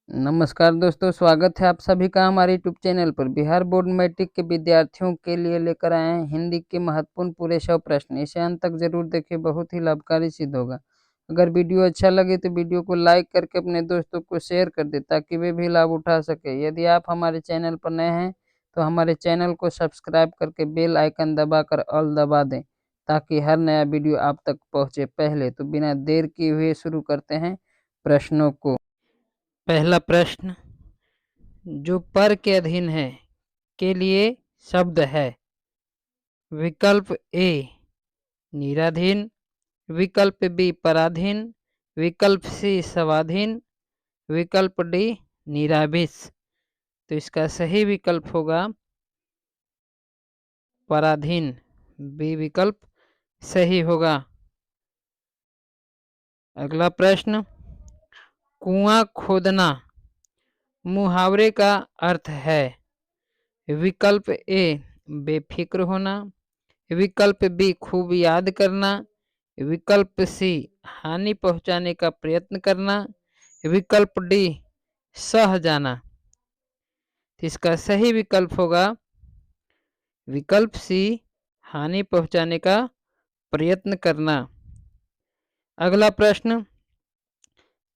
नमस्कार दोस्तों, स्वागत है आप सभी का हमारे यूट्यूब चैनल पर। बिहार बोर्ड मैट्रिक के विद्यार्थियों के लिए लेकर आए हैं हिंदी के महत्वपूर्ण पूरे 100 प्रश्न। इसे अंत तक जरूर देखिए, बहुत ही लाभकारी सिद्ध होगा। अगर वीडियो अच्छा लगे तो वीडियो को लाइक करके अपने दोस्तों को शेयर कर दे ताकि वे भी लाभ उठा सके। यदि आप हमारे चैनल पर नए हैं तो हमारे चैनल को सब्सक्राइब करके बेल आइकन दबाकर ऑल दबा दें ताकि हर नया वीडियो आप तक पहुँचे पहले। तो बिना देर किए हुए शुरू करते हैं प्रश्नों को। पहला प्रश्न, जो पर के अधीन है के लिए शब्द है। विकल्प ए निराधीन, विकल्प बी पराधीन, विकल्प सी स्वाधीन, विकल्प डी निरामिष। तो इसका सही विकल्प होगा पराधीन। बी विकल्प सही होगा। अगला प्रश्न, कुआं खोदना मुहावरे का अर्थ है। विकल्प ए बेफिक्र होना, विकल्प बी खूब याद करना, विकल्प सी हानि पहुंचाने का प्रयत्न करना, विकल्प डी सह जाना। इसका सही विकल्प होगा विकल्प सी हानि पहुंचाने का प्रयत्न करना। अगला प्रश्न,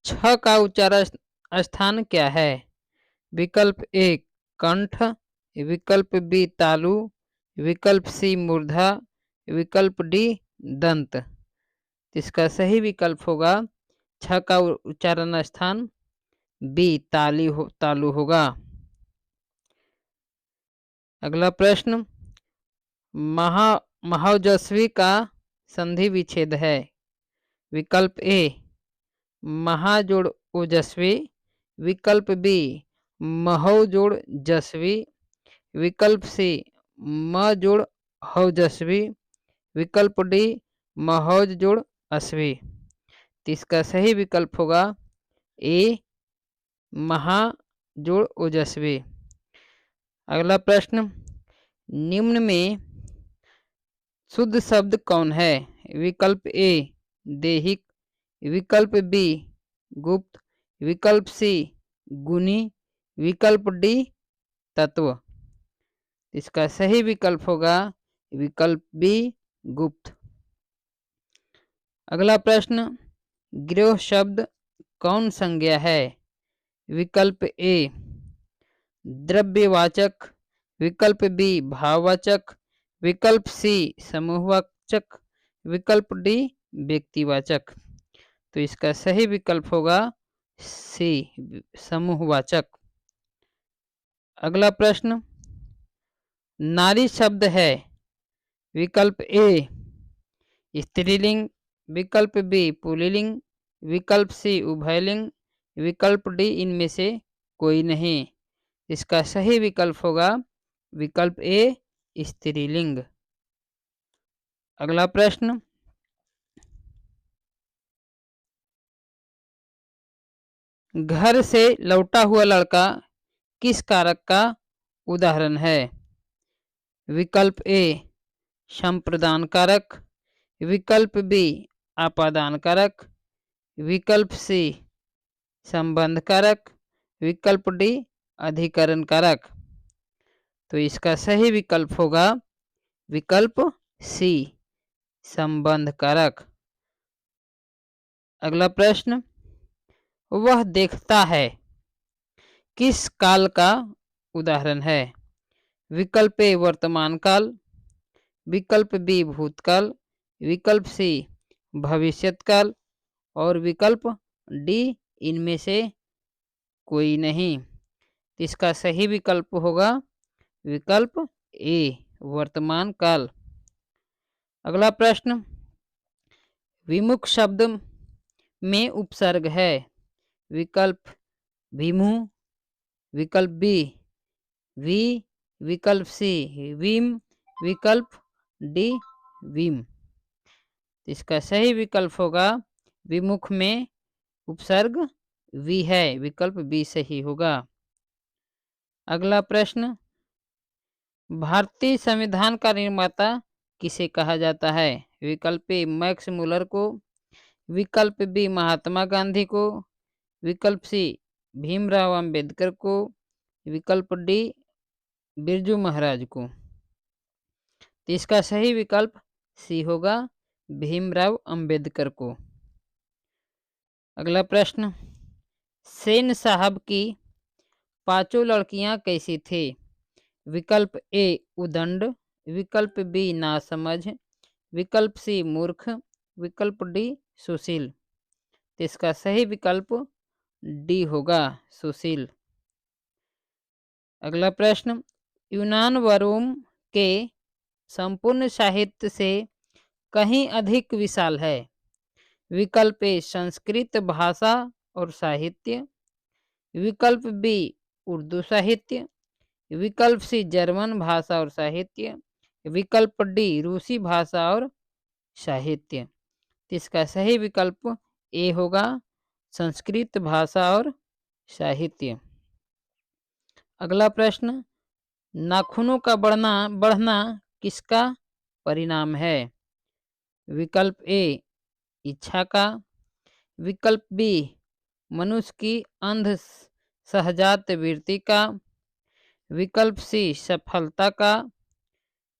छ का उच्चारण स्थान क्या है। विकल्प ए कंठ, विकल्प बी तालु, विकल्प सी मूर्धा, विकल्प डी दंत। इसका सही विकल्प होगा छ का उच्चारण स्थान बी तालु होगा। अगला प्रश्न, महाओजस्वी का संधि विच्छेद है। विकल्प ए महा जोड़ ओजस्वी, विकल्प बी महो जोड़ जस्वी, विकल्प सी म जोड़ हौजस्वी, विकल्प डी महौज जोड़ अस्वी। इसका सही विकल्प होगा ए महा जोड़ ओजस्वी। अगला प्रश्न, निम्न में शुद्ध शब्द कौन है। विकल्प ए देहिक, विकल्प बी गुप्त, विकल्प सी गुणी, विकल्प डी तत्व। इसका सही विकल्प होगा विकल्प बी गुप्त। अगला प्रश्न, गिरोह शब्द कौन संज्ञा है। विकल्प ए द्रव्यवाचक, विकल्प बी भाववाचक, विकल्प सी समूहवाचक, विकल्प डी व्यक्तिवाचक। तो इसका सही विकल्प होगा सी समूहवाचक। अगला प्रश्न, नारी शब्द है। विकल्प ए स्त्रीलिंग, विकल्प बी पुल्लिंग, विकल्प सी उभयलिंग, विकल्प डी इनमें से कोई नहीं। इसका सही विकल्प होगा विकल्प ए स्त्रीलिंग। अगला प्रश्न, घर से लौटा हुआ लड़का किस कारक का उदाहरण है। विकल्प ए संप्रदान कारक, विकल्प बी आपादान कारक, विकल्प सी संबंध कारक, विकल्प डी अधिकरण कारक। तो इसका सही विकल्प होगा विकल्प सी संबंध कारक। अगला प्रश्न, वह देखता है किस काल का उदाहरण है। विकल्प ए वर्तमान काल, विकल्प बी भूतकाल, विकल्प सी भविष्यत काल और विकल्प डी इनमें से कोई नहीं। इसका सही विकल्प होगा विकल्प ए वर्तमान काल। अगला प्रश्न, विमुख शब्द में उपसर्ग है। विकल्प विमु, विकल्प बी वी, विकल्प सी विम, विकल्प डी विम। इसका सही विकल्प होगा विमुख में उपसर्ग वी है, विकल्प बी सही होगा। अगला प्रश्न, भारतीय संविधान का निर्माता किसे कहा जाता है। विकल्प ए मैक्स मुलर को, विकल्प बी महात्मा गांधी को, विकल्प सी भीमराव अंबेडकर को, विकल्प डी बिरजू महाराज को। तो इसका सही विकल्प सी होगा, भीमराव अंबेडकर को। अगला प्रश्न, सेन साहब की पांचों लड़कियां कैसी थी? विकल्प ए उदंड, विकल्प बी नासमझ, विकल्प सी मूर्ख, विकल्प डी सुशील। तो इसका सही विकल्प डी होगा, सुशील। अगला प्रश्न, यूनान व रोम के संपूर्ण साहित्य से कहीं अधिक विशाल है? विकल्प ए संस्कृत भाषा और साहित्य, विकल्प बी उर्दू साहित्य, विकल्प सी जर्मन भाषा और साहित्य, विकल्प डी रूसी भाषा और साहित्य। इसका सही विकल्प ए होगा, संस्कृत भाषा और साहित्य। अगला प्रश्न, नाखूनों का बढ़ना किसका परिणाम है? विकल्प ए इच्छा का, विकल्प बी मनुष्य की अंध सहजात वृत्ति का, विकल्प सी सफलता का,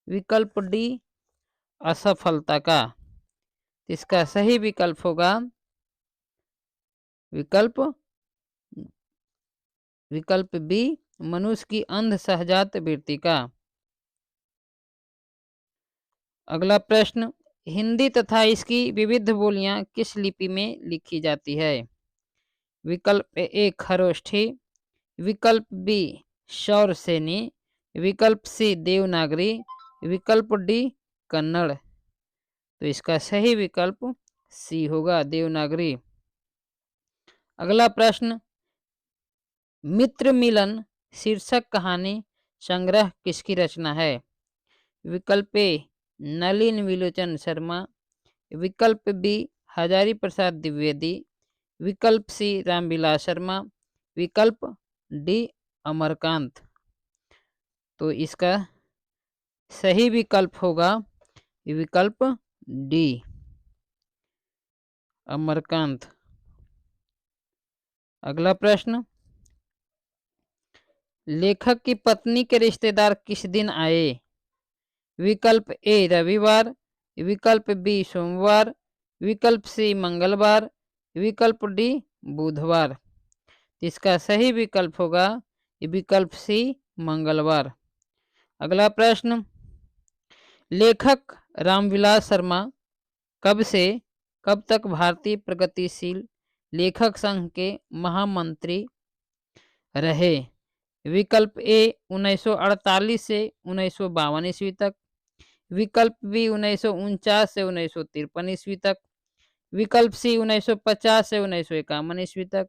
विकल्प डी असफलता का। इसका सही विकल्प होगा विकल्प बी मनुष्य की अंध सहजात वृत्ति का। अगला प्रश्न, हिंदी तथा इसकी विविध बोलियां किस लिपि में लिखी जाती है? विकल्प ए खरोष्ठी, विकल्प बी शौरसेनी, विकल्प सी देवनागरी, विकल्प डी कन्नड़। तो इसका सही विकल्प सी होगा, देवनागरी। अगला प्रश्न, मित्र मिलन शीर्षक कहानी संग्रह किसकी रचना है? विकल्प ए नलिन विलोचन शर्मा, विकल्प बी हजारी प्रसाद द्विवेदी, विकल्प सी रामविलास शर्मा, विकल्प डी अमरकांत। तो इसका सही विकल्प होगा विकल्प डी अमरकांत। अगला प्रश्न, लेखक की पत्नी के रिश्तेदार किस दिन आए? विकल्प ए रविवार, विकल्प बी सोमवार, विकल्प सी मंगलवार, विकल्प डी बुधवार। इसका सही विकल्प होगा विकल्प सी मंगलवार। अगला प्रश्न, लेखक रामविलास शर्मा कब से कब तक भारतीय प्रगतिशील लेखक संघ के महामंत्री रहे? विकल्प ए 1948 से 1952 ईस्वी तक, विकल्प बी 1949 से 1953 ईस्वी तक, विकल्प सी 1950 से 1951 ईस्वी तक,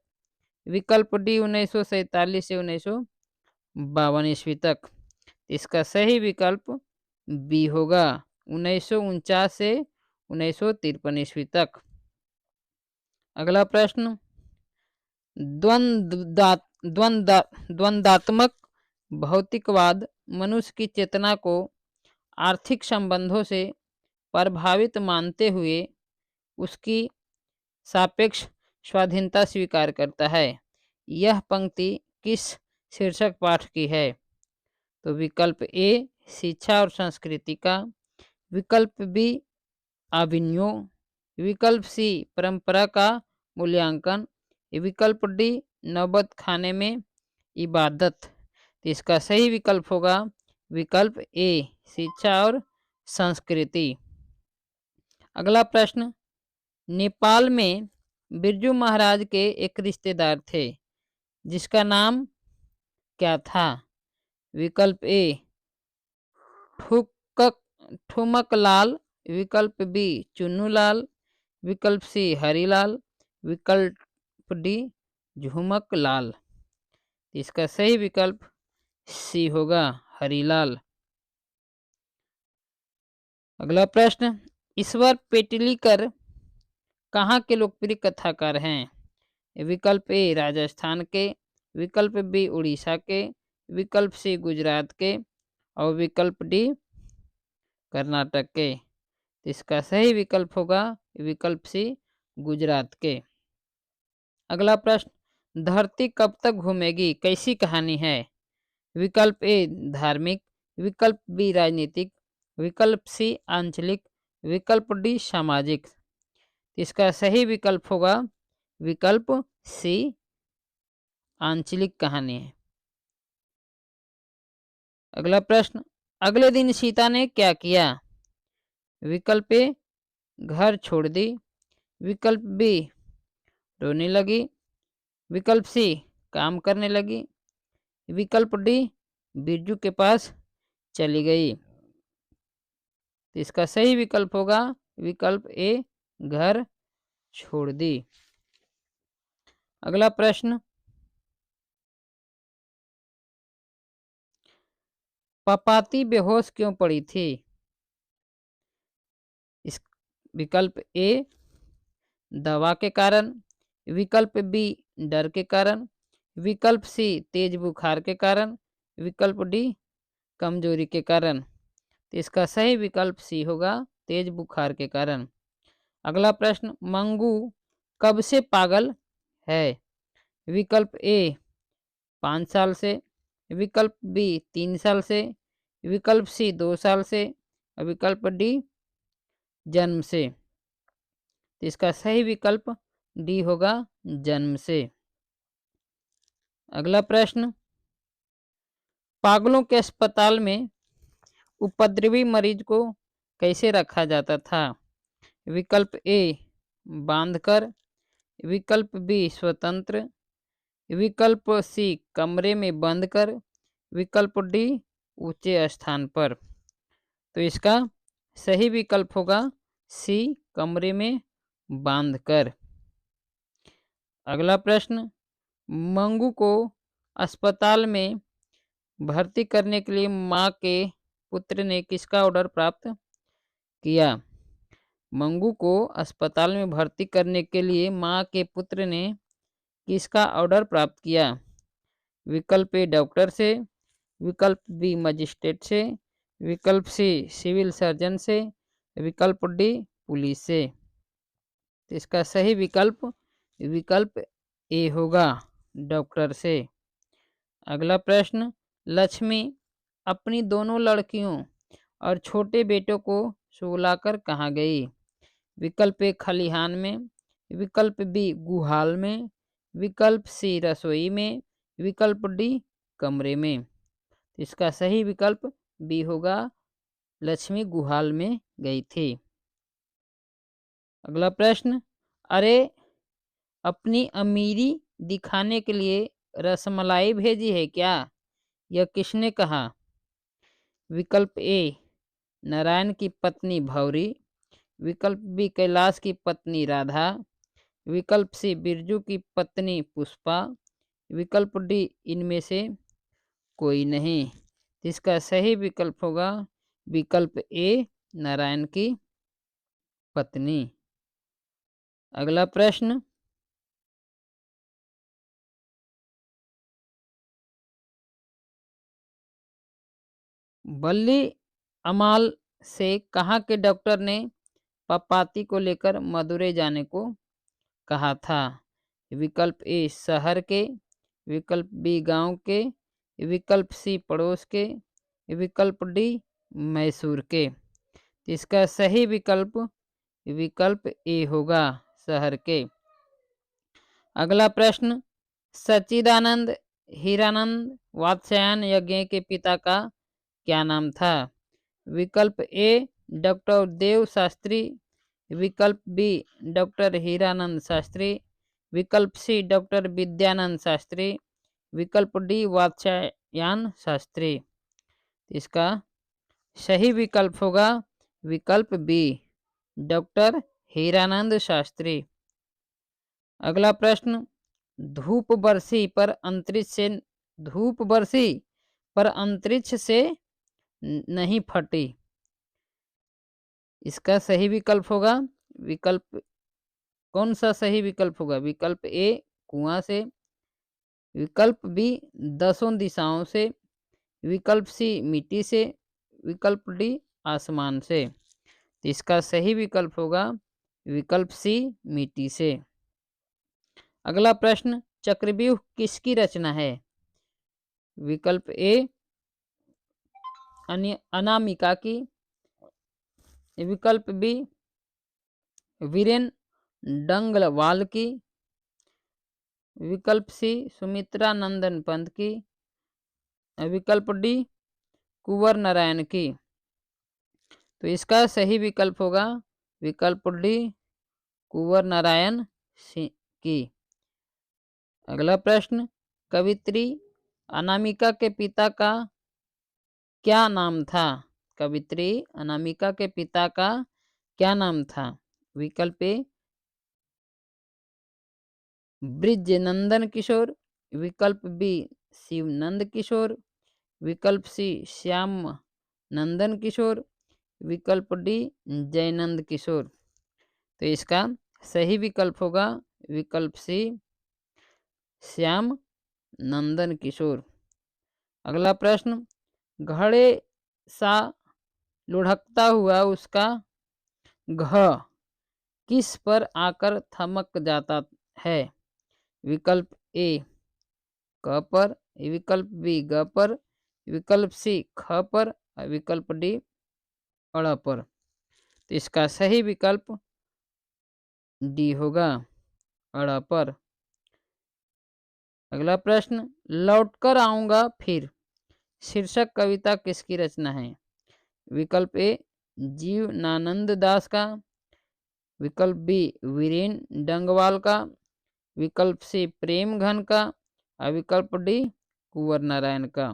विकल्प डी 1947 से 1952 ईस्वी तक। इसका सही विकल्प बी होगा, 1949 से 1953 ईस्वी तक। अगला प्रश्न, द्वंद्वात्मक भौतिकवाद मनुष्य की चेतना को आर्थिक संबंधों से प्रभावित मानते हुए उसकी सापेक्ष स्वाधीनता स्वीकार करता है। यह पंक्ति किस शीर्षक पाठ की है? तो विकल्प ए शिक्षा और संस्कृति का, विकल्प बी अभिनयो, विकल्प सी परंपरा का मूल्यांकन, विकल्प डी नौबत खाने में इबादत। इसका सही विकल्प होगा विकल्प ए शिक्षा और संस्कृति। अगला प्रश्न, नेपाल में बिरजू महाराज के एक रिश्तेदार थे जिसका नाम क्या था? विकल्प ए ठुमक लाल, विकल्प बी चुन्नू लाल, विकल्प सी हरिलाल, विकल्प डी झुमक लाल। इसका सही विकल्प सी होगा, हरिलाल। अगला प्रश्न, ईश्वर पेटलीकर कहाँ के लोकप्रिय कथाकार हैं? विकल्प ए राजस्थान के, विकल्प बी उड़ीसा के, विकल्प सी गुजरात के और विकल्प डी कर्नाटक के। इसका सही विकल्प होगा विकल्प सी गुजरात के। अगला प्रश्न, धरती कब तक घूमेगी कैसी कहानी है? विकल्प ए धार्मिक, विकल्प बी राजनीतिक, विकल्प सी आंचलिक, विकल्प डी सामाजिक। इसका सही विकल्प होगा विकल्प सी आंचलिक कहानी है। अगला प्रश्न, अगले दिन सीता ने क्या किया? विकल्प ए घर छोड़ दी, विकल्प बी रोने लगी, विकल्प सी काम करने लगी, विकल्प डी बिरजू के पास चली गई। तो इसका सही विकल्प होगा विकल्प ए घर छोड़ दी। अगला प्रश्न, पपाती बेहोश क्यों पड़ी थी? इस विकल्प ए दवा के कारण, विकल्प बी डर के कारण, विकल्प सी तेज बुखार के कारण, विकल्प डी कमजोरी के कारण। तो इसका सही विकल्प सी होगा तेज बुखार के कारण। अगला प्रश्न, मंगू कब से पागल है? विकल्प ए 5 साल से, विकल्प बी 3 साल से, विकल्प सी 2 साल से और विकल्प डी जन्म से। तो इसका सही विकल्प डी होगा जन्म से। अगला प्रश्न, पागलों के अस्पताल में उपद्रवी मरीज को कैसे रखा जाता था? विकल्प ए बांधकर, विकल्प बी स्वतंत्र, विकल्प सी कमरे में बंद कर, विकल्प डी ऊंचे स्थान पर। तो इसका सही विकल्प होगा सी कमरे में बांधकर। अगला प्रश्न, मंगू को अस्पताल में भर्ती करने के लिए मां के पुत्र ने किसका ऑर्डर प्राप्त किया? मंगू को अस्पताल में भर्ती करने के लिए मां के पुत्र ने किसका ऑर्डर प्राप्त किया? विकल्प ए डॉक्टर से, विकल्प बी मजिस्ट्रेट से, विकल्प सी सिविल सर्जन से, विकल्प डी पुलिस से। तो इसका सही विकल्प विकल्प ए होगा डॉक्टर से। अगला प्रश्न, लक्ष्मी अपनी दोनों लड़कियों और छोटे बेटों को सुलाकर कहाँ गई? विकल्प ए खलिहान में, विकल्प बी गुहाल में, विकल्प सी रसोई में, विकल्प डी कमरे में। इसका सही विकल्प बी होगा लक्ष्मी गुहाल में गई थी। अगला प्रश्न, अरे अपनी अमीरी दिखाने के लिए रसमलाई भेजी है क्या? यह किसने कहा? विकल्प ए नारायण की पत्नी भौरी, विकल्प बी कैलाश की पत्नी राधा, विकल्प सी बिरजू की पत्नी पुष्पा, विकल्प डी इनमें से कोई नहीं। इसका सही विकल्प होगा विकल्प ए नारायण की पत्नी। अगला प्रश्न, बल्ली अमाल से कहाँ के डॉक्टर ने पपाती को लेकर मदुरै जाने को कहा था? विकल्प ए शहर के, विकल्प बी गांव के, विकल्प सी पड़ोस के, विकल्प डी मैसूर के। इसका सही विकल्प विकल्प ए होगा शहर के। अगला प्रश्न, सच्चिदानंद हीरानंद वात्स्यायन यज्ञ के पिता का क्या नाम था? विकल्प ए डॉक्टर देव शास्त्री, विकल्प बी डॉक्टर हीरानंद शास्त्री, विकल्प सी डॉक्टर विद्यानंद शास्त्री, विकल्प डी वात्स्यायन शास्त्री। इसका सही विकल्प होगा विकल्प बी डॉक्टर हीरानंद शास्त्री। अगला प्रश्न, धूप बरसी पर अंतरिक्ष से नहीं फटी। इसका सही विकल्प होगा विकल्प कौन सा सही विकल्प होगा? विकल्प ए कुआं से, विकल्प बी 10 दिशाओं से, विकल्प सी मिट्टी से, विकल्प डी आसमान से। तो इसका सही विकल्प होगा विकल्प सी मिट्टी से। अगला प्रश्न, चक्रव्यूह किसकी रचना है? विकल्प ए अनामिका की, विकल्प बी वीरेन डंगलवाल की, विकल्प सी सुमित्रा नंदन पंत की, विकल्प डी कुंवर नारायण की। तो इसका सही विकल्प होगा विकल्प डी कुंवर नारायण की। अगला प्रश्न, कवित्री अनामिका के पिता का क्या नाम था? कवित्री अनामिका के पिता का क्या नाम था? विकल्प ए ब्रिजनंदन किशोर, विकल्प बी शिवनंद किशोर, विकल्प सी श्याम नंदन किशोर, विकल्प डी जयनंद किशोर। तो इसका सही विकल्प होगा विकल्प सी श्याम नंदन किशोर। अगला प्रश्न, घड़े सा लुढ़कता हुआ उसका घ किस पर आकर थमक जाता है? विकल्प ए क पर, विकल्प बी ग पर, विकल्प सी ख पर, विकल्प डी अड़ पर। तो इसका सही विकल्प डी होगा अड़ पर। अगला प्रश्न, लौटकर आऊंगा फिर शीर्षक कविता किसकी रचना है? विकल्प ए जीवनानंद दास का, विकल्प बी वीरेन डंगवाल का, विकल्प सी प्रेम घन का, और विकल्प डी कुंवर नारायण का।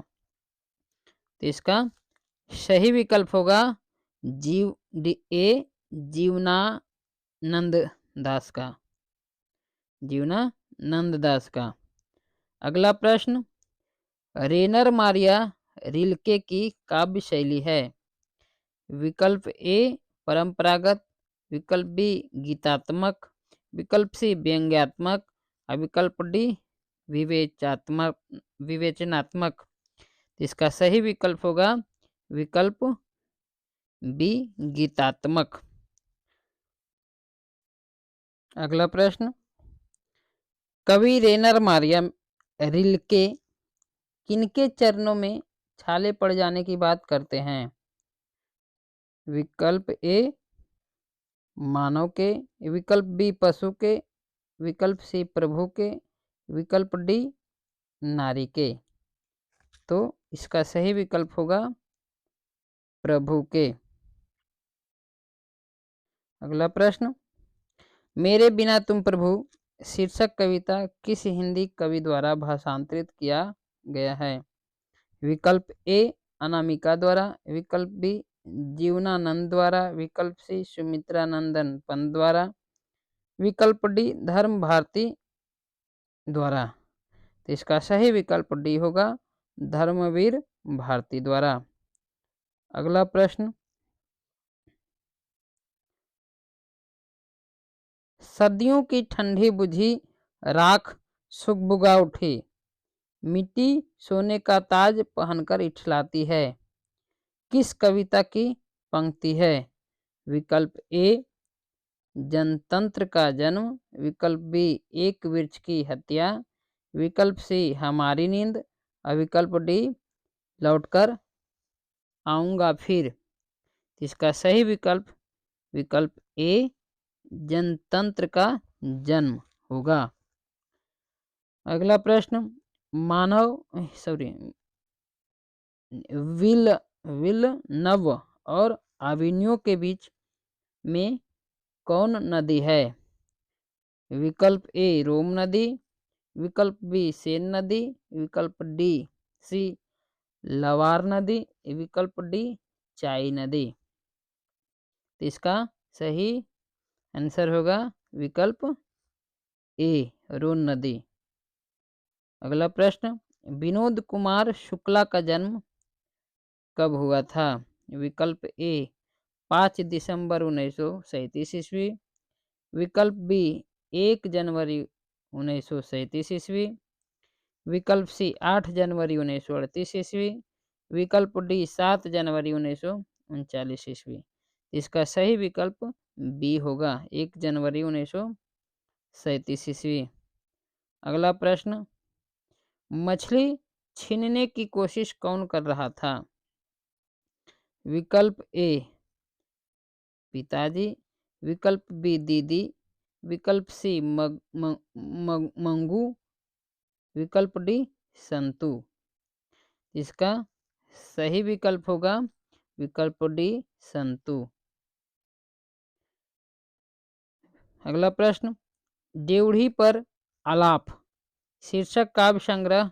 तो इसका सही विकल्प होगा जीवनानंद दास का, जीवनानंद दास का। अगला प्रश्न, रेनर मारिया रिल्के की काव्य शैली है? विकल्प ए परंपरागत, विकल्प बी गीतात्मक, विकल्प सी व्यंग्यात्मक, और विकल्प डी विवेचनात्मक। इसका सही विकल्प होगा विकल्प बी गीतात्मक। अगला प्रश्न, कवि रेनर मारिया रिल्के किनके चरणों में छाले पड़ जाने की बात करते हैं? विकल्प ए मानव के, विकल्प बी पशु के, विकल्प सी प्रभु के, विकल्प डी नारी के। तो इसका सही विकल्प होगा प्रभु के। अगला प्रश्न, मेरे बिना तुम प्रभु शीर्षक कविता किस हिंदी कवि द्वारा भाषांतरित किया गया है? विकल्प ए अनामिका द्वारा, विकल्प बी जीवनानंद द्वारा, विकल्प सी सुमित्रा नंदन पंत द्वारा, विकल्प डी धर्म भारती द्वारा। तो इसका सही विकल्प डी होगा धर्मवीर भारती द्वारा। अगला प्रश्न, सदियों की ठंडी बुझी राख सुगबुगा उठी, मिट्टी सोने का ताज पहनकर इठलाती है, किस कविता की पंक्ति है? विकल्प ए जनतंत्र का जन्म, विकल्प बी एक वृक्ष की हत्या, विकल्प सी हमारी नींद, और विकल्प डी लौटकर आऊंगा फिर। इसका सही विकल्प विकल्प ए जनतंत्र का जन्म होगा। अगला प्रश्न, विल नव और आविनियो के बीच में कौन नदी है? विकल्प ए रोम नदी, विकल्प बी सेन नदी, विकल्प डी सी लवार नदी, विकल्प डी चाई नदी। तो इसका सही आंसर होगा विकल्प ए रोन नदी। अगला प्रश्न, विनोद कुमार शुक्ला का जन्म कब हुआ था? विकल्प ए 5 दिसंबर 1937 ईस्वी, विकल्प बी 1 जनवरी 1937 ईस्वी, विकल्प सी 8 जनवरी 1938 ईस्वी, विकल्प डी 7 जनवरी 1939 ईस्वी। इसका सही विकल्प बी होगा 1 जनवरी 1937 ईस्वी। अगला प्रश्न, मछली छीनने की कोशिश कौन कर रहा था? विकल्प ए पिताजी, विकल्प बी दीदी, विकल्प सी मंगू, विकल्प डी संतू। इसका सही विकल्प होगा विकल्प डी संतू। अगला प्रश्न, ड्योढ़ी पर आलाप शीर्षक काव्य संग्रह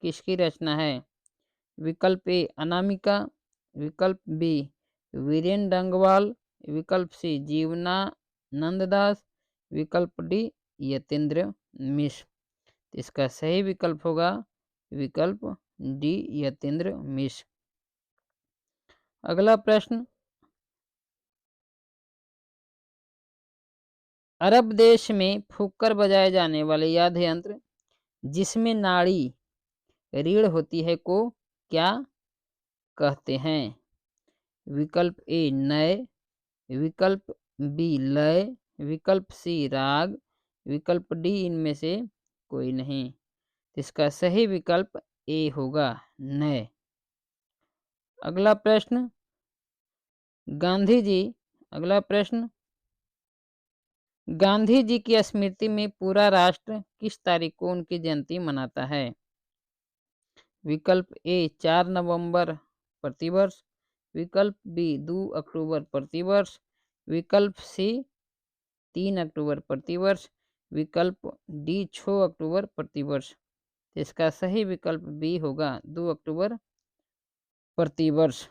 किसकी रचना है? विकल्प ए अनामिका, विकल्प बी वीरेन डंगवाल, विकल्प सी जीवनानंद दास, विकल्प डी यतीन्द्र मिश्र। इसका सही विकल्प होगा विकल्प डी यतीन्द्र मिश्र। अगला प्रश्न, अरब देश में फूंककर बजाए जाने वाले वाद्य यंत्र जिसमें नाड़ी रीढ़ होती है को क्या कहते हैं? विकल्प ए नय, विकल्प बी लय, विकल्प सी राग, विकल्प डी इनमें से कोई नहीं। इसका सही विकल्प ए होगा नय। अगला प्रश्न, गांधी जी अगला प्रश्न, गांधी जी की स्मृति में पूरा राष्ट्र किस तारीख को उनकी जयंती मनाता है? विकल्प ए 4 नवंबर प्रतिवर्ष, विकल्प बी 2 अक्टूबर प्रतिवर्ष, विकल्प सी 3 अक्टूबर प्रतिवर्ष, विकल्प डी 6 अक्टूबर प्रतिवर्ष। इसका सही विकल्प बी होगा 2 अक्टूबर प्रतिवर्ष।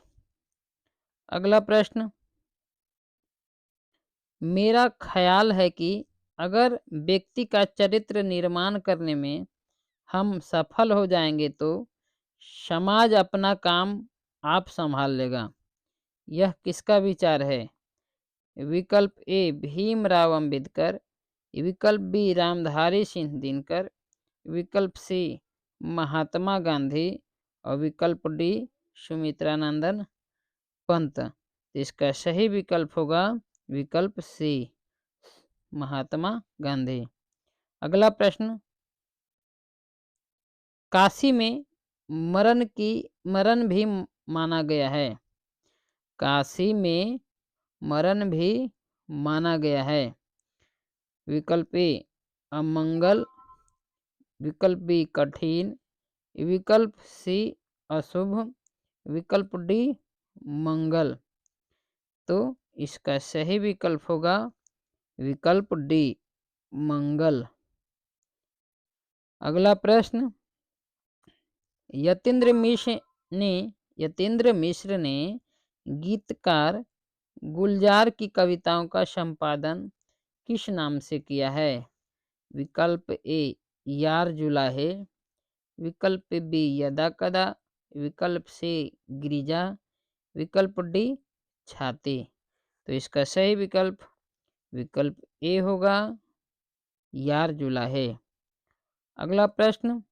अगला प्रश्न, मेरा ख्याल है कि अगर व्यक्ति का चरित्र निर्माण करने में हम सफल हो जाएंगे तो समाज अपना काम आप संभाल लेगा। यह किसका विचार है? विकल्प ए भीमराव अंबेडकर, विकल्प बी रामधारी सिंह दिनकर, विकल्प सी महात्मा गांधी और विकल्प डी सुमित्रानंदन पंत। इसका सही विकल्प होगा विकल्प सी महात्मा गांधी। अगला प्रश्न, काशी में मरण भी माना गया है। काशी में मरण भी माना गया है। विकल्प ए अमंगल, विकल्प बी कठिन, विकल्प सी अशुभ, विकल्प डी मंगल। तो इसका सही विकल्प होगा विकल्प डी मंगल। अगला प्रश्न, यतीन्द्र मिश्र ने गीतकार गुलजार की कविताओं का संपादन किस नाम से किया है? विकल्प ए यार जुलाहे, विकल्प बी यदा कदा, विकल्प सी गिरिजा, विकल्प डी छाती। तो इसका सही विकल्प ए होगा यार जुलाहे। अगला प्रश्न,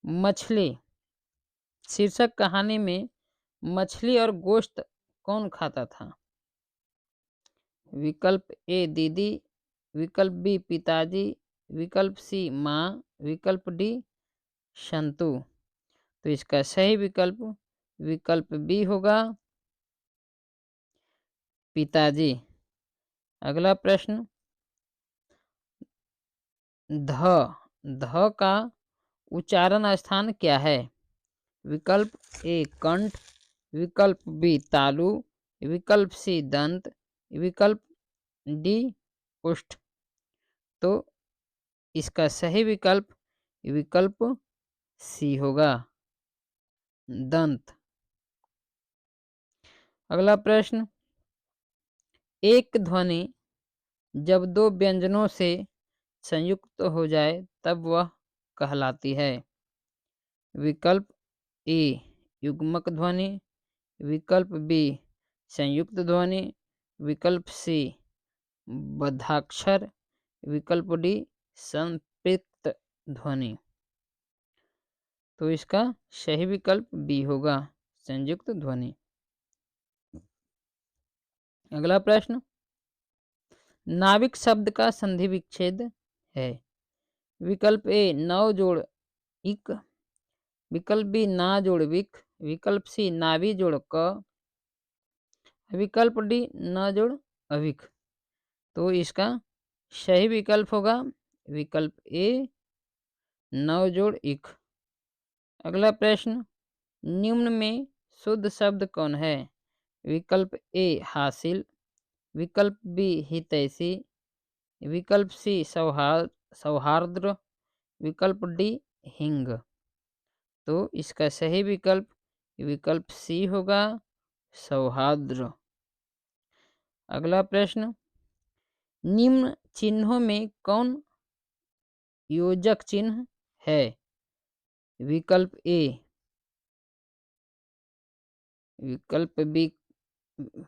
मछली शीर्षक कहानी में मछली और गोश्त कौन खाता था? विकल्प ए दीदी, विकल्प बी पिताजी, विकल्प सी माँ, विकल्प डी संतू। तो इसका सही विकल्प बी होगा पिताजी। अगला प्रश्न, ध का उच्चारण स्थान क्या है? विकल्प ए कंठ, विकल्प बी तालु, विकल्प सी दंत, विकल्प डी उष्ठ। तो इसका सही विकल्प सी होगा दंत। अगला प्रश्न, एक ध्वनि जब दो व्यंजनों से संयुक्त हो जाए तब वह कहलाती है। विकल्प ए युग्मक ध्वनि, विकल्प बी संयुक्त ध्वनि, विकल्प सी बद्धाक्षर, विकल्प डी संपृक्त ध्वनि। तो इसका सही विकल्प बी होगा संयुक्त ध्वनि। अगला प्रश्न, नाविक शब्द का संधि विच्छेद है। विकल्प ए नव जोड़ इक, विकल्प बी ना जोड़ विक, विकल्प सी नावी जोड़ क, विकल्प डी न जोड़ अविक। तो इसका सही विकल्प होगा विकल्प ए नव जोड़ इक। अगला प्रश्न, निम्न में शुद्ध शब्द कौन है? विकल्प ए हासिल, विकल्प बी हितैषी, विकल्प सी सौहार्द्र, विकल्प डी हिंग। तो इसका सही विकल्प विकल्प सी होगा सौहार्द्र। अगला प्रश्न, निम्न चिन्हों में कौन योजक चिन्ह है? विकल्प ए, विकल्प बी,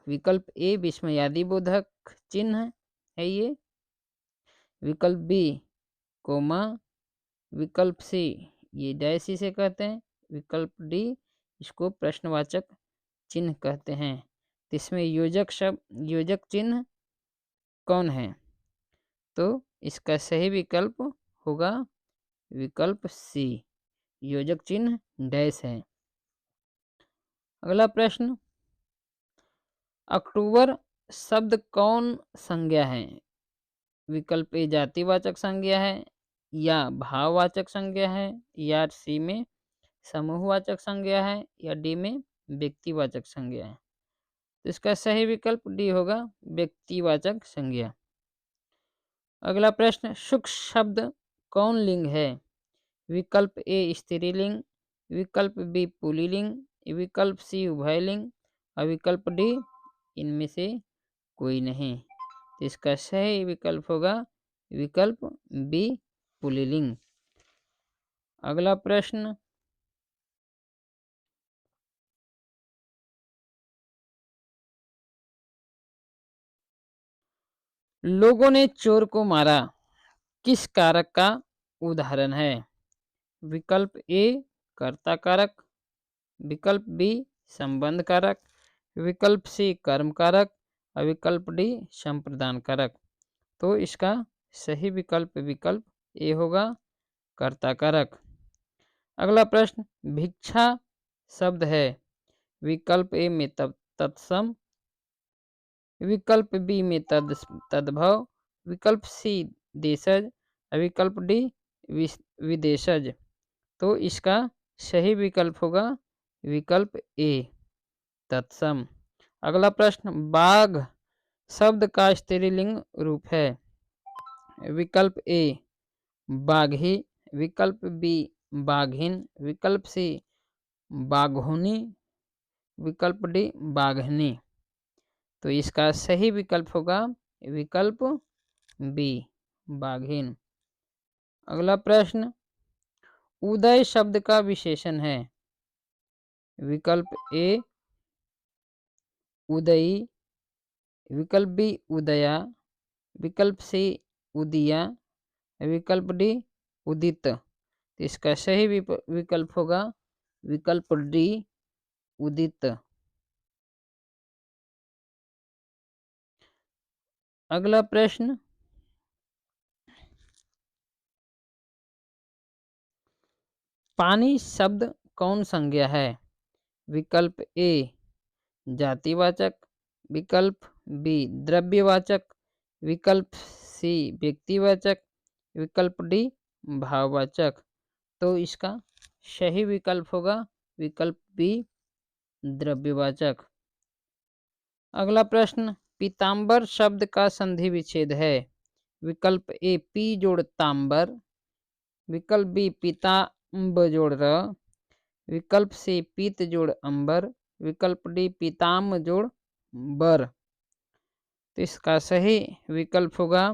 विकल्प ए विस्मयादि बोधक चिन्ह है ये, विकल्प बी कोमा, विकल्प सी ये डैश इसे कहते हैं, विकल्प डी इसको प्रश्नवाचक चिन्ह कहते हैं। तो इसमें योजक चिन्ह कौन है? तो इसका सही विकल्प होगा विकल्प सी, योजक चिन्ह डैश है। अगला प्रश्न, अक्टूबर शब्द कौन संज्ञा है? विकल्प ए जातिवाचक संज्ञा है, या भाववाचक संज्ञा है, या सी में समूहवाचक संज्ञा है, या डी में व्यक्तिवाचक संज्ञा है। तो इसका सही विकल्प डी होगा व्यक्तिवाचक संज्ञा। अगला प्रश्न, सुख शब्द कौन लिंग है? विकल्प ए स्त्रीलिंग, विकल्प बी पुल्लिंग, विकल्प सी उभयलिंग और विकल्प डी इनमें से कोई नहीं। तो इसका सही विकल्प होगा विकल्प बी पुल्लिंग। अगला प्रश्न, लोगों ने चोर को मारा किस कारक का उदाहरण है? विकल्प ए कर्ता कारक, विकल्प बी संबंध कारक, विकल्प सी कर्म कारक और विकल्प डी संप्रदान कारक। तो इसका सही विकल्प विकल्प ए होगा कर्ता कारक। अगला प्रश्न, भिक्षा शब्द है? विकल्प ए में तत्सम, विकल्प बी में तद्भव, विकल्प सी देशज, विकल्प डी विदेशज। तो इसका सही विकल्प होगा विकल्प ए तत्सम। अगला प्रश्न, बाघ शब्द का स्त्रीलिंग रूप है? विकल्प ए बाघी, विकल्प बी बाघिन, विकल्प सी बाघोनी, विकल्प डी बाघनी। तो इसका सही विकल्प होगा विकल्प बी बाघिन। अगला प्रश्न, उदय शब्द का विशेषण है? विकल्प ए उदयी, विकल्प बी उदया, विकल्प सी उदिया, विकल्प डी उदित। इसका सही विकल्प होगा विकल्प डी उदित। अगला प्रश्न, पानी शब्द कौन संज्ञा है? विकल्प ए जातिवाचक, विकल्प बी द्रव्यवाचक, विकल्प सी व्यक्तिवाचक, विकल्प डी भाववाचक। तो इसका सही विकल्प होगा विकल्प बी द्रव्यवाचक। अगला प्रश्न, पीताम्बर शब्द का संधि विच्छेद है? विकल्प ए पी जोड़ तांबर, विकल्प बी पीताम्ब जोड़ र, विकल्प सी पीत जोड़ अंबर, विकल्प डी पीताम्ब जोड़ बर। तो इसका सही विकल्प होगा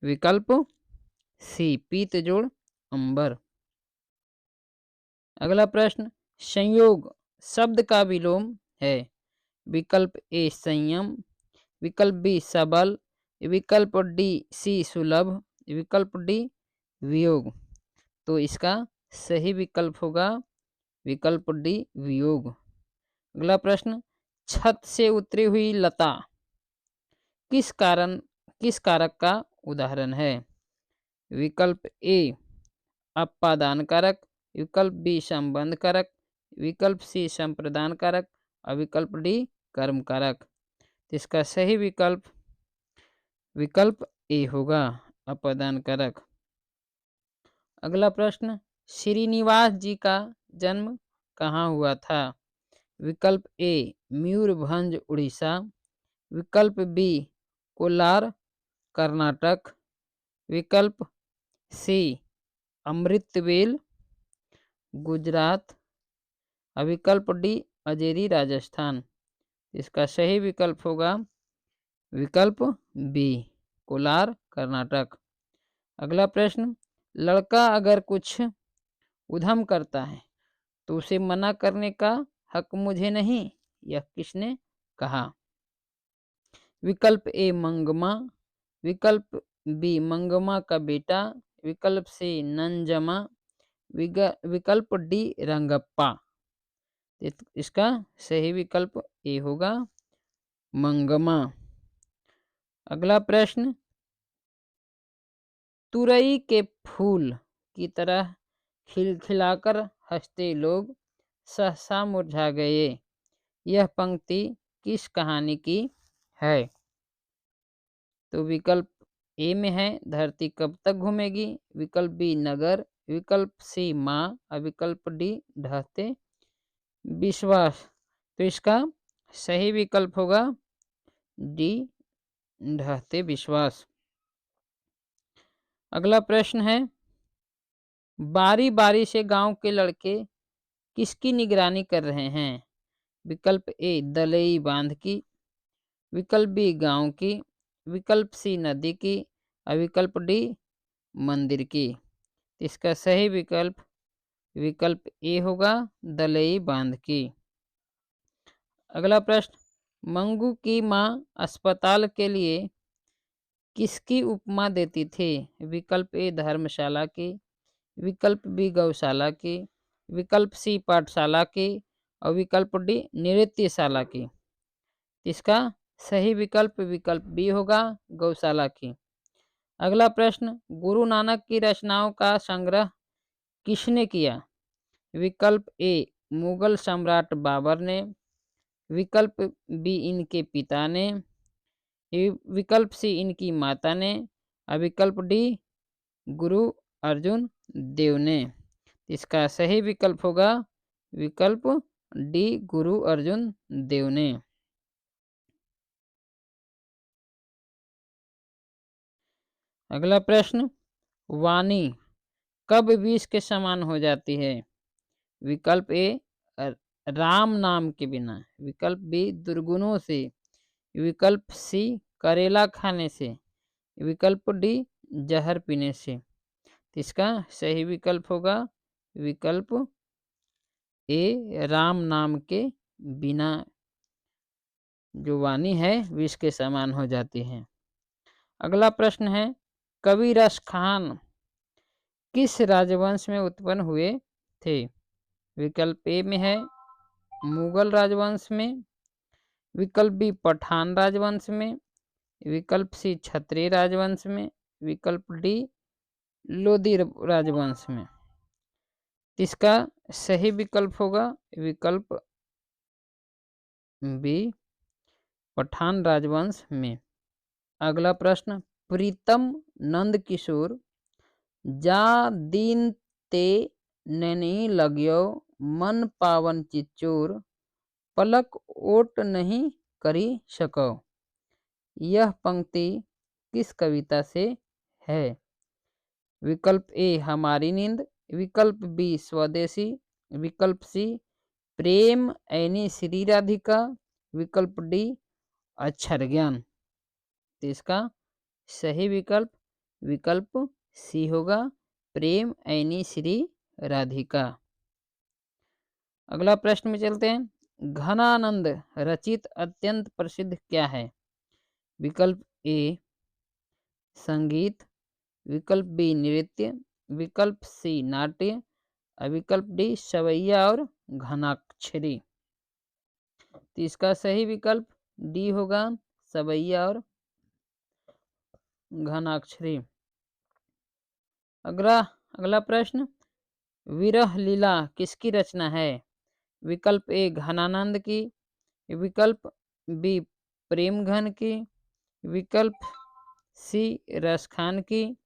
विकल्प सी पीत जोड़ अंबर। अगला प्रश्न, संयोग शब्द का विलोम है? विकल्प ए संयम, विकल्प बी सबल, विकल्प डी सी सुलभ, विकल्प डी वियोग। तो इसका सही विकल्प होगा विकल्प डी वियोग। अगला प्रश्न, छत से उतरी हुई लता किस कारक का उदाहरण है? विकल्प ए अपादान कारक, विकल्प बी संबंध कारक, विकल्प सी संप्रदान कारक और विकल्प डी कर्म कारक। तो इसका सही विकल्प विकल्प ए होगा, अपादान कारक। अगला प्रश्न, श्रीनिवास जी का जन्म कहाँ हुआ था? विकल्प ए मयूरभंज उड़ीसा, विकल्प बी कोलार कर्नाटक, विकल्प सी अमृतवेल गुजरात और विकल्प डी अजेरी राजस्थान। इसका सही विकल्प होगा विकल्प बी कोलार कर्नाटक। अगला प्रश्न, लड़का अगर कुछ उधम करता है तो उसे मना करने का हक मुझे नहीं, यह किसने कहा? विकल्प ए मंगमा, विकल्प बी मंगमा का बेटा, विकल्प सी नंजमा, विकल्प डी रंगप्पा। इसका सही विकल्प ए होगा मंगमा। अगला प्रश्न, तुरई के फूल की तरह खिलखिलाकर हंसते लोग सहसा मुरझा गए, यह पंक्ति किस कहानी की है? तो विकल्प ए में है धरती कब तक घूमेगी, विकल्प बी नगर, विकल्प सी माँ और विकल्प डी ढहते विश्वास। तो इसका सही विकल्प होगा डी ढहते विश्वास। अगला प्रश्न है, बारी बारी से गांव के लड़के किसकी निगरानी कर रहे हैं? विकल्प ए दलई बांध की, विकल्प बी गांव की, विकल्प सी नदी की और विकल्प डी मंदिर की। इसका सही विकल्प विकल्प ए होगा दलई बांध की। अगला प्रश्न, मंगू की मां अस्पताल के लिए किसकी उपमा देती थी? विकल्प ए धर्मशाला की, विकल्प बी गौशाला की, विकल्प सी पाठशाला की और विकल्प डी नृत्यशाला की। इसका सही विकल्प विकल्प बी होगा गौशाला की। अगला प्रश्न, गुरु नानक की रचनाओं का संग्रह किसने किया? विकल्प ए मुगल सम्राट बाबर ने, विकल्प बी इनके पिता ने, विकल्प सी इनकी माता ने और विकल्प डी गुरु अर्जुन देव ने। इसका सही विकल्प होगा विकल्प डी गुरु अर्जुन देव ने। अगला प्रश्न, वाणी कब विष के समान हो जाती है? विकल्प ए राम नाम के बिना, विकल्प बी दुर्गुणों से, विकल्प सी करेला खाने से, विकल्प डी जहर पीने से। इसका सही विकल्प होगा विकल्प ए राम नाम के बिना जो वाणी है विष के समान हो जाती है। अगला प्रश्न है, कबीरस खान किस राजवंश में उत्पन्न हुए थे? विकल्प ए में है मुगल राजवंश में, विकल्प बी पठान राजवंश में, विकल्प सी क्षत्रिय राजवंश में, विकल्प डी लोधी राजवंश में। इसका सही विकल्प होगा विकल्प बी पठान राजवंश में। अगला प्रश्न, प्रीतम नंद किशोर जा दीन ते नैनी लग्यो मन पावन चिचोर पलक ओट नहीं करी सको, यह पंक्ति किस कविता से है? विकल्प ए हमारी नींद, विकल्प बी स्वदेशी, विकल्प सी प्रेम ऐनी श्री राधिका, विकल्प डी अक्षर ज्ञान। तो इसका सही विकल्प विकल्प सी होगा प्रेम ऐनी श्री राधिका। अगला प्रश्न में चलते हैं, घनानंद रचित अत्यंत प्रसिद्ध क्या है? विकल्प ए संगीत, विकल्प बी नृत्य, विकल्प सी नाट्य और विकल्प डी सवैया और घनाक्षरी। तो इसका सही विकल्प डी होगा सवैया और घनाक्षरी। अगला अगला प्रश्न, विरह लीला किसकी रचना है? विकल्प ए घनानंद की, विकल्प बी प्रेमघन की, विकल्प सी रसखान की,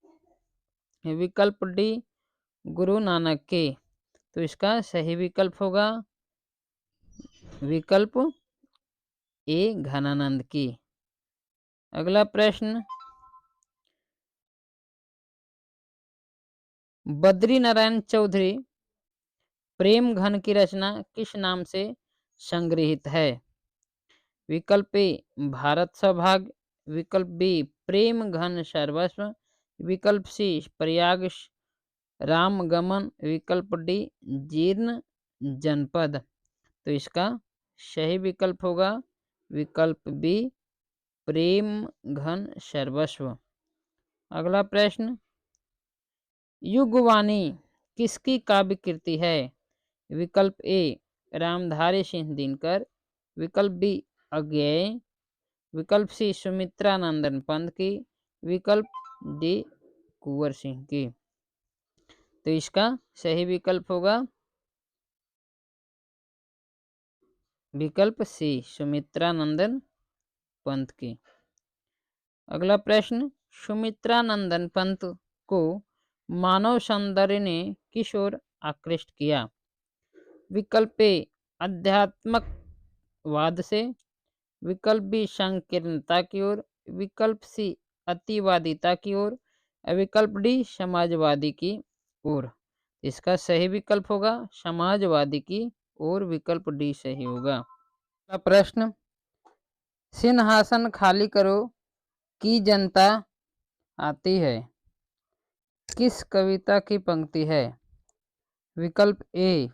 विकल्प डी गुरु नानक की। तो इसका सही विकल्प होगा विकल्प ए घनानंद की। अगला प्रश्न, बद्री नारायण चौधरी प्रेम घन की रचना किस नाम से संग्रहित है? विकल्प ए भारत सौभाग्य, विकल्प बी प्रेम घन सर्वस्व, विकल्प सी प्रयाग रामगमन, विकल्प डी जीर्ण जनपद। तो इसका सही विकल्प होगा विकल्प बी प्रेम घन सर्वस्व। अगला प्रश्न, युगवाणी किसकी काव्य कृति है? विकल्प ए रामधारी सिंह दिनकर, विकल्प बी अज्ञेय, विकल्प सी सुमित्रा नंदन पंत की, विकल्प डी कुंवर सिंह की। तो इसका सही विकल्प होगा विकल्प सी सुमित्रा नंदन पंत की। अगला प्रश्न, सुमित्रा नंदन पंत को मानव सौंदर्य ने किस ओर आकृष्ट किया? विकल्प ए अध्यात्मकवाद से, विकल्प बी संकीर्णता की ओर, विकल्प सी अतिवादिता की ओर, विकल्प डी समाजवादी की ओर। इसका सही विकल्प होगा समाजवादी की ओर, विकल्प डी सही होगा। प्रश्न, सिंहासन खाली करो की जनता आती है किस कविता की पंक्ति है? विकल्प ए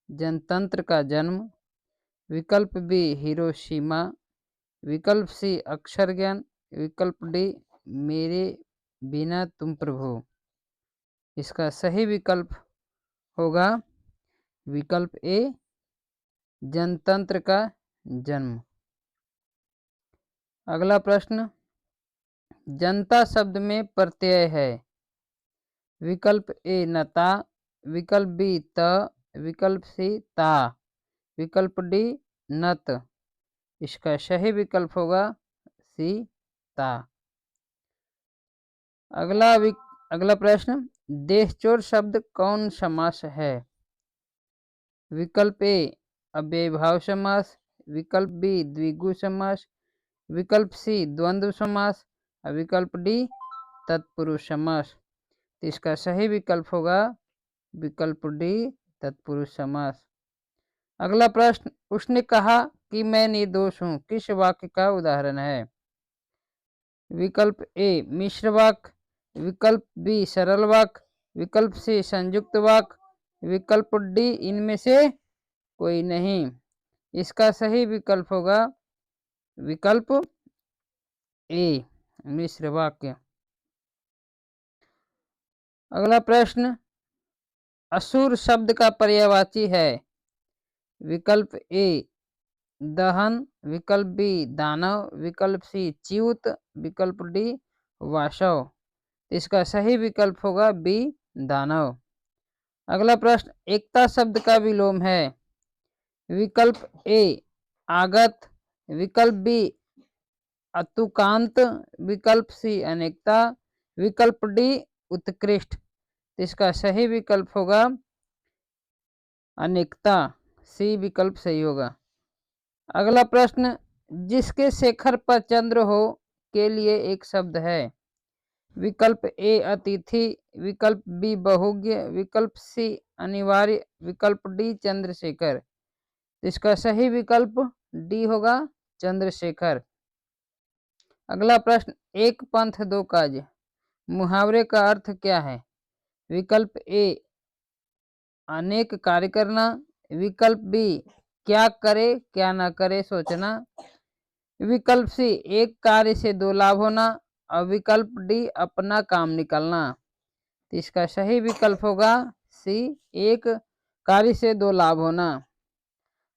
जनतंत्र का जन्म, विकल्प बी हिरोशिमा, विकल्प सी अक्षर ज्ञान, विकल्प डी मेरे बिना तुम प्रभु। इसका सही विकल्प होगा विकल्प ए जनतंत्र का जन्म। अगला प्रश्न, जनता शब्द में प्रत्यय है? विकल्प ए नता, विकल्प बी त, विकल्प सी ता, विकल्प डी नत। इसका सही विकल्प होगा सी ता। अगला प्रश्न, देशचोर शब्द कौन समास है? विकल्प ए अव्ययभाव समास, विकल्प बी द्विगु समास, विकल्प सी द्वंद्व समास, विकल्प डी तत्पुरुष समास। इसका सही विकल्प होगा विकल्प डी तत्पुरुष समास। अगला प्रश्न, उसने कहा कि मैं निर्दोष हूं किस वाक्य का उदाहरण है? विकल्प ए मिश्र वाक्य, विकल्प बी सरल वाक्य, विकल्प सी संयुक्त वाक्य, विकल्प डी इनमें से कोई नहीं। इसका सही विकल्प होगा विकल्प ए मिश्र वाक्य। अगला प्रश्न, असुर शब्द का पर्यायवाची है? विकल्प ए दहन, विकल्प बी दानव, विकल्प सी च्युत, विकल्प डी वाशव। इसका सही विकल्प होगा बी दानव। अगला प्रश्न, एकता शब्द का विलोम है? विकल्प ए आगत, विकल्प बी अतुकांत, विकल्प सी अनेकता, विकल्प डी उत्कृष्ट। इसका सही विकल्प होगा अनेकता, सी विकल्प सही होगा। अगला प्रश्न, जिसके शेखर पर चंद्र हो के लिए एक शब्द है? विकल्प ए अतिथि, विकल्प बी बहुज्ञ, विकल्प सी अनिवार्य, विकल्प डी चंद्रशेखर। इसका सही विकल्प डी होगा चंद्रशेखर। अगला प्रश्न, एक पंथ दो काज मुहावरे का अर्थ क्या है? विकल्प ए अनेक कार्य करना, विकल्प बी क्या करे क्या ना करे सोचना, विकल्प सी एक कार्य से दो लाभ होना, और विकल्प डी अपना काम निकलना। तो इसका सही विकल्प होगा सी एक कार्य से दो लाभ होना।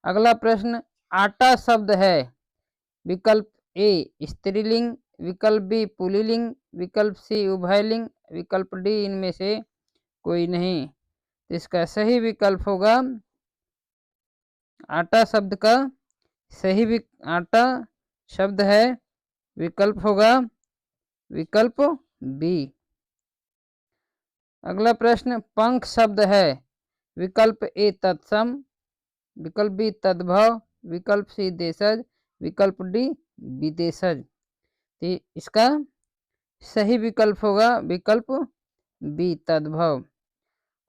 अगला प्रश्न, आटा शब्द है? विकल्प ए स्त्रीलिंग, विकल्प बी पुल्लिंग, विकल्प सी उभयलिंग, विकल्प डी इनमें से कोई नहीं। तो इसका सही विकल्प होगा आटा शब्द का सही आटा शब्द है, विकल्प होगा विकल्प बी। अगला प्रश्न पंख शब्द है, विकल्प ए तत्सम, विकल्प बी तद्भव, विकल्प सी देशज, विकल्प डी विदेशज। तो इसका सही विकल्प होगा विकल्प बी तद्भव।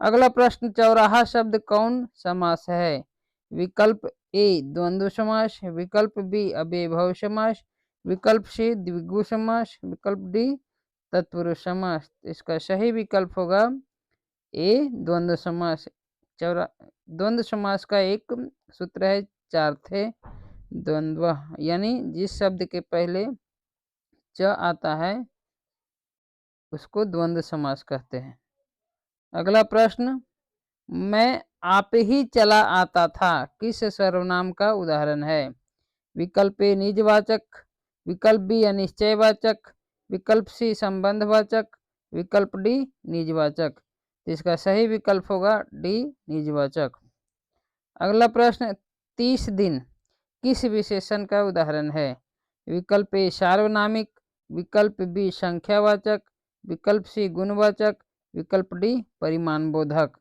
अगला प्रश्न चौराहा शब्द कौन समास है, विकल्प ए द्वंद्व समास, विकल्प बी अव्ययभाव समास, विकल्प सी द्विगु समास, विकल्प डी तत्पुरुष समास। इसका सही विकल्प होगा ए द्वंद्व समास। द्वंद्व समास का एक सूत्र है चार थे द्वंद्व, यानी जिस शब्द के पहले च आता है उसको द्वंद्व समास कहते हैं। अगला प्रश्न मैं आप ही चला आता था किस सर्वनाम का उदाहरण है, विकल्प ए निजवाचक, विकल्प बी अनिश्चयवाचक, विकल्प सी संबंधवाचक, विकल्प डी निजवाचक। इसका सही विकल्प होगा डी निजवाचक। अगला प्रश्न 30 दिन किस विशेषण का उदाहरण है, विकल्प ए सार्वनामिक, विकल्प बी संख्यावाचक, विकल्प सी गुणवाचक, विकल्प डी परिमाणबोधक।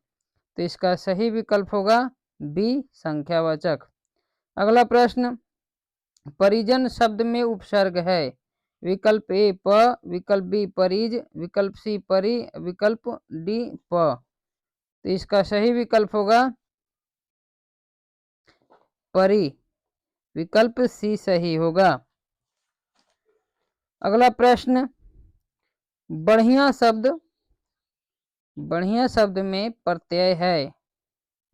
तो इसका सही विकल्प होगा बी संख्यावाचक। अगला प्रश्न परिजन शब्द में उपसर्ग है, विकल्प ए प, विकल्प बी परिज, विकल्प सी परि, विकल्प डी प। तो इसका सही विकल्प होगा परि, विकल्प सी सही होगा। अगला प्रश्न बढ़िया शब्द में प्रत्यय है,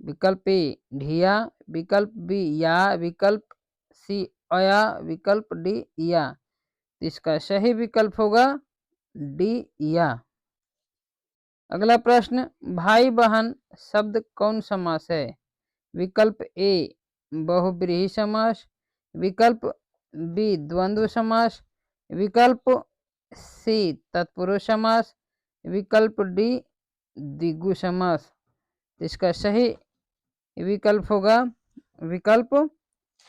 विकल्प ए ढिया, विकल्प बी या, विकल्प सी अया, विकल्प डी या। इसका सही विकल्प होगा डी या। अगला प्रश्न भाई बहन शब्द कौन समास है, विकल्प ए बहुब्रीहि समास, विकल्प बी द्वंद्व समास, विकल्प सी तत्पुरुष समास, विकल्प डी द्विगु समास। इसका सही विकल्प होगा विकल्प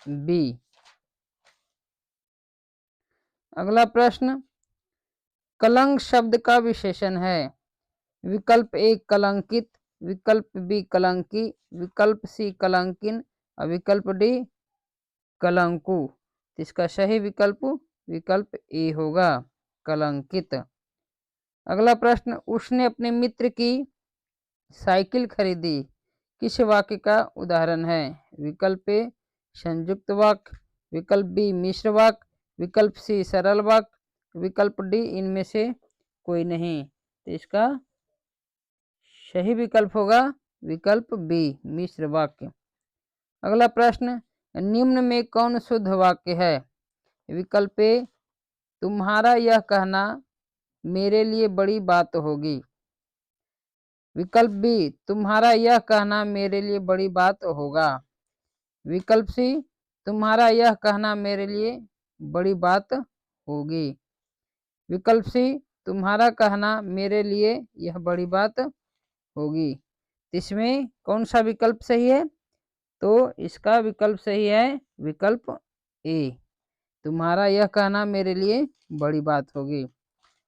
बी। अगला प्रश्न कलंक शब्द का विशेषण है, विकल्प ए कलंकित, विकल्प बी कलंकी, विकल्प सी कलंकिन और विकल्प डी कलंकु। इसका सही विकल्प ए होगा कलंकित। अगला प्रश्न उसने अपने मित्र की साइकिल खरीदी किस वाक्य का उदाहरण है, विकल्प ए संयुक्त वाक्य, विकल्प बी मिश्र वाक्य, विकल्प सी सरल वाक्य, विकल्प डी इनमें से कोई नहीं। तो इसका सही विकल्प होगा विकल्प बी मिश्र वाक्य। अगला प्रश्न निम्न में कौन शुद्ध वाक्य है, विकल्प ए तुम्हारा यह कहना मेरे लिए बड़ी बात होगी, विकल्प बी तुम्हारा यह कहना मेरे लिए बड़ी बात होगा, विकल्प सी तुम्हारा यह कहना मेरे लिए बड़ी बात होगी, विकल्प सी तुम्हारा कहना मेरे लिए यह बड़ी बात होगी। इसमें कौन सा विकल्प सही है, तो इसका विकल्प सही है विकल्प ए तुम्हारा यह कहना मेरे लिए बड़ी बात होगी।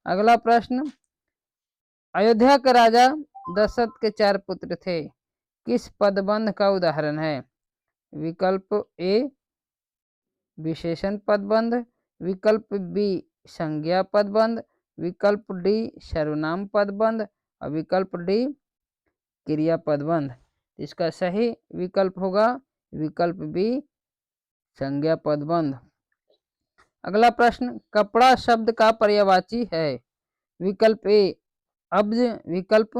अगला प्रश्न अयोध्या के राजा दशरथ के 4 पुत्र थे किस पदबंध का उदाहरण है, विकल्प ए विशेषण पदबंध, विकल्प बी संज्ञा पदबंध, विकल्प डी सर्वनाम पदबंध और विकल्प डी क्रिया पदबंध। इसका सही विकल्प होगा विकल्प बी संज्ञा पदबंध। अगला प्रश्न कपड़ा शब्द का पर्यायवाची है, विकल्प ए अब्ज, विकल्प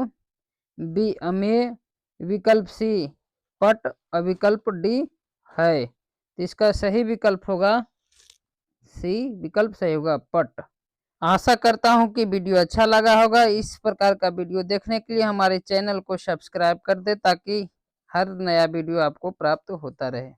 बी अमेय, विकल्प सी पट और विकल्प डी है। इसका सही विकल्प होगा सी, विकल्प सही होगा पट। आशा करता हूं कि वीडियो अच्छा लगा होगा। इस प्रकार का वीडियो देखने के लिए हमारे चैनल को सब्सक्राइब कर दे ताकि हर नया वीडियो आपको प्राप्त होता रहे।